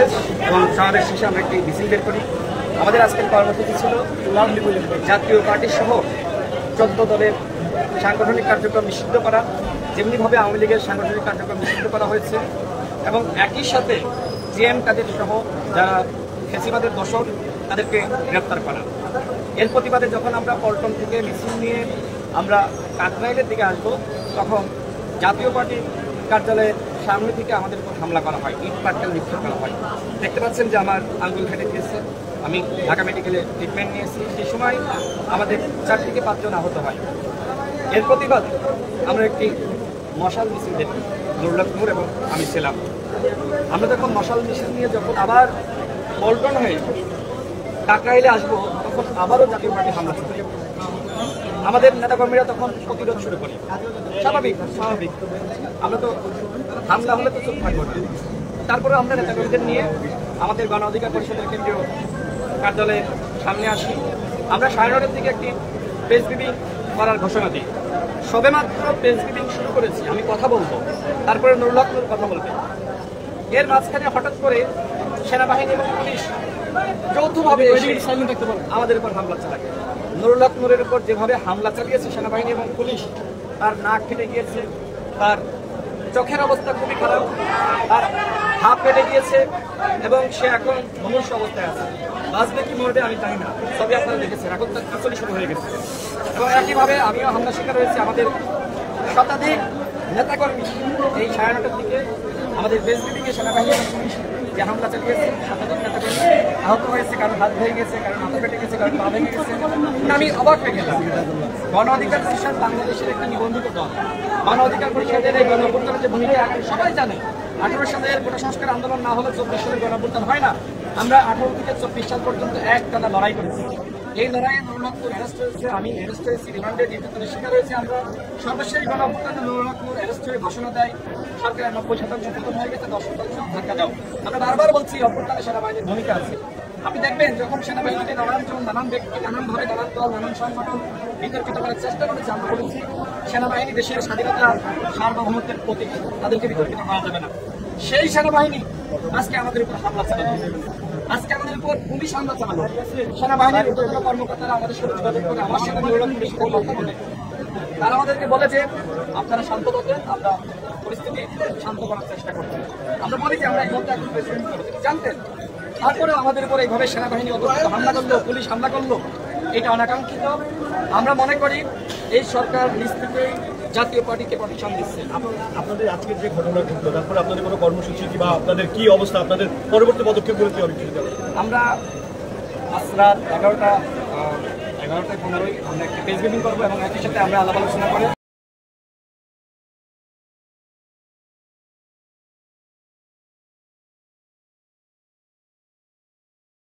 সমাবেশ এবং সমাবেশ শেষে আমরা একটি মিছিল বের করি। আমাদের আজকের কর্মসূচি ছিল জাতীয় পার্টি সহ 14 দলের সাংগঠনিক কার্যক্রম নিষিদ্ধ করা, যেমনিভাবে আওয়ামী লীগের সাংগঠনিক কার্যক্রম নিষিদ্ধ করা হয়েছে, এবং একই সাথে জিএম কাদের সহ যারা ফ্যাসিবাদের দোসর তাদেরকে গ্রেপ্তার করা। এর প্রতিবাদে যখন আমরা পল্টন থেকে মিছিল নিয়ে আমরা কাকরাইলের দিকে আসবো, তখন জাতীয় পার্টির কার্যালয়ের সামনে থেকে আমাদের উপর হামলা করা হয়, ইট পাটকেল নিক্ষেপ করা হয়। দেখতে পাচ্ছেন যে আমার আঙ্গুল ফেটে গিয়েছে, আমি ঢাকা মেডিকেলে ট্রিটমেন্ট নিয়েছি। সেই সময় আমাদের 4 থেকে 5 জন আহত হয়। এর প্রতিবাদ আমরা একটি মশাল মিছিল দেখি, নুরুল্লাহ এবং আমি ছিলাম। আমরা যখন মশাল মিছিল নিয়ে যখন আবার পল্টন হয়ে কাকরাইলে আসবো, তখন আবারও জাতীয় পার্টি হামলা শুরু করে। আমাদের নেতাকর্মীরা তখন প্রতিরোধ শুরু করি। স্বাভাবিক, আমরা তো হামলা হলে তো চুপ থাকবো না। তারপরে আমরা নেতাকর্মীদের নিয়ে আমাদের গণ অধিকার পরিষদের কেন্দ্রীয় কার্যালয়ের সামনে আসি। আমরা 9:30টার দিকে একটি প্রেস ব্রিফিং করার ঘোষণা দিই। সবেমাত্র প্রেস ব্রিফিং শুরু করেছি, আমি কথা বলবো, তারপরে নুরুল্লাহ কথা বলবে। এর মাঝখানে হঠাৎ করে সেনাবাহিনী এবং পুলিশ যৌথভাবে আমাদের উপর হামলা চালায়। নুরের উপর যেভাবে হামলা চালিয়েছে সেনাবাহিনী এবং পুলিশ, তার নাক ফেটে গিয়েছে, তার চোখের অবস্থা খুবই খারাপ, তার হাত ফেটে গিয়েছে এবং সে এখন মনুষ্য অবস্থায় আছে। বাঁচবে কি মরবে আমি জানি না, সবই আপনারা দেখেছেন। এখন তার খিচুড়ি শুরু হয়ে গেছে এবং একইভাবে আমিও হামলা শিকার হয়েছি। আমাদের শতাধিক নেতাকর্মী এই 9:30টার দিকে আমাদের বেশ দিকে সেনাবাহিনী এবং পুলিশ যে হামলা চালিয়েছে, শতাধিক নেতাকর্মী আহত হয়েছে, কারণ হাত ভেঙে গেছে, কারণ মাথা ফেটে গেছে, কারণ পা ভেঙে গেছে। আমি অবাক হয়ে গেলাম। গণ অধিকার পরিষদ বাংলাদেশের একটি নিবন্ধিত দল। গণ অধিকার পরিষদের এই গণঅভ্যুত্থানের যে ভূমিকা সবাই জানে। 18 সালের কোটা সংস্কার আন্দোলন না হলে 24 সালের গণঅভ্যুত্থান হয় না। আমরা 18 থেকে 24 সাল পর্যন্ত একটানা লড়াই করেছি। এই লড়াইয়ে নুরুল্লাহ অ্যারেস্ট হয়েছে, আমি অ্যারেস্ট হয়েছি, রিমান্ডে নির্যাতনের শিকার হয়েছে। আমরা সর্বশেষ গণঅভ্যুত্থানে নুরুল্লাহ অ্যারেস্ট হয়ে ঘোষণা দেয় সরকারের 90% পতন হয়ে গেছে, 10% ধাক্কা দাও। আমরা বারবার বলছি অভ্যুত্থানে সেনাবাহিনীর ভূমিকা আছে। আপনি দেখবেন যখন সেনাবাহিনীকে নানান ব্যক্তি, নানানভাবে নানান দল, নানান সংগঠন বিতর্কিত করার চেষ্টা করেছে, আমরা বলেছি সেনাবাহিনী দেশের স্বাধীনতা সার্বভৌমত্বের প্রতীক, তাদেরকে বিতর্কিত করা যাবে না। সেই সেনাবাহিনী আজকে আমাদের উপর হামলা চালানো, আজকে আমাদের উপর পুলিশ হামলা চালানো। সেনাবাহিনীর ঊর্ধ্বতন কর্মকর্তারা আমাদের সাথে যোগাযোগ করে আমার সাথে পুলিশ কথা বলে, তারা আমাদেরকে বলে যে আপনারা শান্ত থাকেন, আমরা পরিস্থিতি শান্ত করার চেষ্টা করছি। আমরা বলি যে আমরা এই মুহূর্তে এখন প্রেসিডেন্ট করেছি, জানতেন। তারপরে আমাদের উপর এইভাবে সেনাবাহিনী হামলা করলো, পুলিশ হামলা করলো, এটা অনাকাঙ্ক্ষিত। আমরা মনে করি এই সরকার নিজ থেকেই জাতীয় পার্টিকে প্রোটেকশন দিচ্ছে। আপনাদের আজকের যে ঘটনা ঘটলো, তারপরে আপনাদের কোনো কর্মসূচি কিংবা আপনাদের কি অবস্থা, আপনাদের পরবর্তী পদক্ষেপগুলো কি হবে? আমরা আজ রাত 11টায় 15 আমরা একটি প্রেস ব্রিফিং করবো এবং একই সাথে আমরা আলাপ আলোচনা করে